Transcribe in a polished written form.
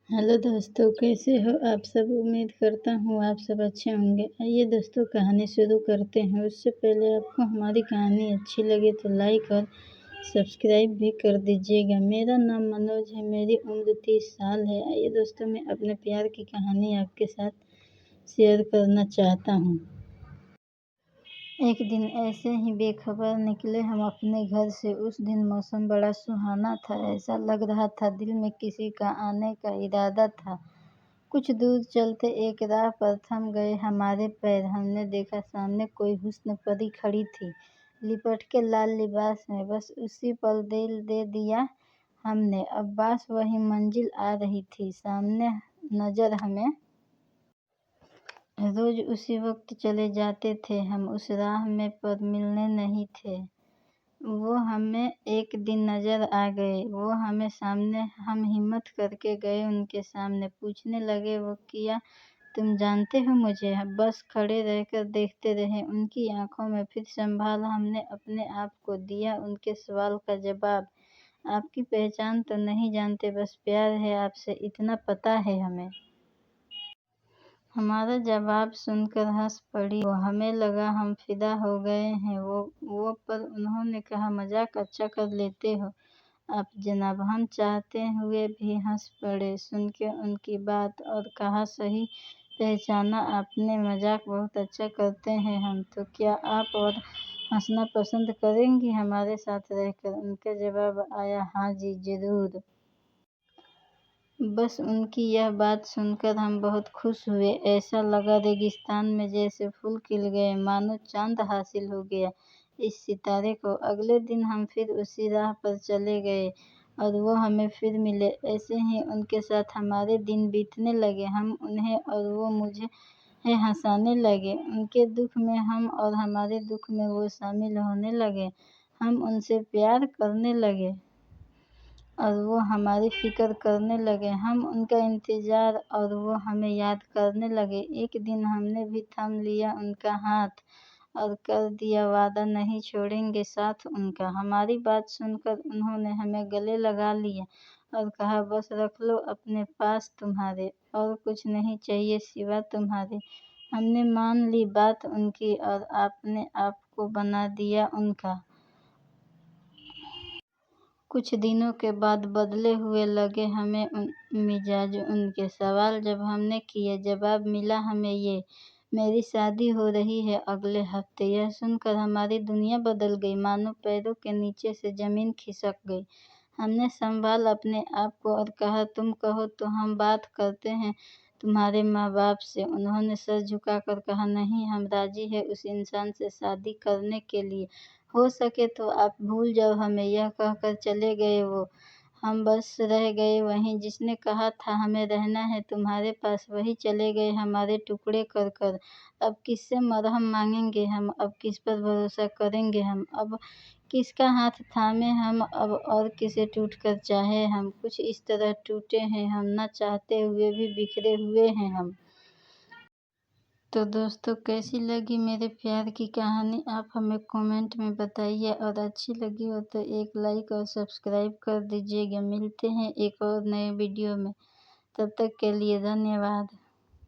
Hello दोस्तों, कैसे हो आप सब। उम्मीद करता हूँ आप सब अच्छे होंगे। आइए दोस्तों, कहानी शुरू करते हैं। उससे पहले आपको हमारी कहानी अच्छी लगे तो लाइक और सब्सक्राइब भी कर दीजिएगा। मेरा नाम मनोज है, मेरी उम्र 30 साल है। आइए दोस्तों, मैं अपने प्यार की कहानी आपके साथ शेयर करना चाहता हूँ। एक दिन ऐसे ही बेखबर निकले हम अपने घर से। उस दिन मौसम बड़ा सुहाना था। ऐसा लग रहा था दिल में किसी का आने का इरादा था। कुछ दूर चलते एक राह पर थम गए हमारे पैर। हमने देखा सामने कोई हुस्न परी खड़ी थी, लिपट के लाल लिबास में। बस उसी पल दिल दे दिया हमने। अब बस वही मंजिल आ रही थी सामने नजर हमें। रोज उसी वक्त चले जाते थे हम उस राह में, पर मिलने नहीं थे। वो हमें एक दिन नजर आ गए, वो हमें सामने। हम हिम्मत करके गए उनके सामने, पूछने लगे वो किया तुम जानते हो मुझे। बस खड़े रहकर देखते रहे उनकी आंखों में। फिर संभाला हमने अपने आप को, दिया उनके सवाल का जवाब। आपकी पहचान तो नहीं जानते, बस प्यार है आपसे इतना पता है हमें। हमारा जवाब सुनकर हंस पड़ी वो। हमें लगा हम फिदा हो गए हैं वो पर उन्होंने कहा मजाक अच्छा कर लेते हो आप जनाब। हम चाहते हुए भी हंस पड़े सुन के उनकी बात, और कहा सही पहचाना आपने, मजाक बहुत अच्छा करते हैं हम। तो क्या आप और हंसना पसंद करेंगी हमारे साथ रहकर। उनका जवाब आया हाँ जी जरूर। बस उनकी यह बात सुनकर हम बहुत खुश हुए। ऐसा लगा रेगिस्तान में जैसे फूल खिल गए, मानो चांद हासिल हो गया इस सितारे को। अगले दिन हम फिर उसी राह पर चले गए और वो हमें फिर मिले। ऐसे ही उनके साथ हमारे दिन बीतने लगे। हम उन्हें और वो मुझे हंसाने लगे। उनके दुख में हम और हमारे दुख में वो शामिल होने लगे। हम उनसे प्यार करने लगे और वो हमारी फिक्र करने लगे। हम उनका इंतजार और वो हमें याद करने लगे। एक दिन हमने भी थाम लिया उनका हाथ और कर दिया वादा नहीं छोड़ेंगे साथ उनका। हमारी बात सुनकर उन्होंने हमें गले लगा लिया और कहा बस रख लो अपने पास तुम्हारे, और कुछ नहीं चाहिए सिवा तुम्हारे। हमने मान ली बात उनकी और अपने आप को बना दिया उनका। कुछ दिनों के बाद बदले हुए लगे हमें मिजाज उनके। सवाल जब हमने किए जवाब मिला हमें ये, मेरी शादी हो रही है अगले हफ्ते। यह सुनकर हमारी दुनिया बदल गई, मानो पैरों के नीचे से जमीन खिसक गई। हमने संभाल अपने आप को और कहा तुम कहो तो हम बात करते हैं तुम्हारे माँ बाप से। उन्होंने सर झुकाकर कहा नहीं, हम राजी है उस इंसान से शादी करने के लिए। हो सके तो आप भूल जाओ हमें। यह कहकर चले गए वो। हम बस रह गए वहीं। जिसने कहा था हमें रहना है तुम्हारे पास, वही चले गए हमारे टुकड़े कर कर। अब किससे मरहम मांगेंगे हम, अब किस पर भरोसा करेंगे हम, अब किसका हाथ थामे हम, अब और किसे टूट कर चाहे हम। कुछ इस तरह टूटे हैं हम, न चाहते हुए भी बिखरे हुए हैं हम। तो दोस्तों, कैसी लगी मेरे प्यार की कहानी आप हमें कमेंट में बताइए, और अच्छी लगी हो तो एक लाइक और सब्सक्राइब कर दीजिएगा। मिलते हैं एक और नए वीडियो में, तब तक के लिए धन्यवाद।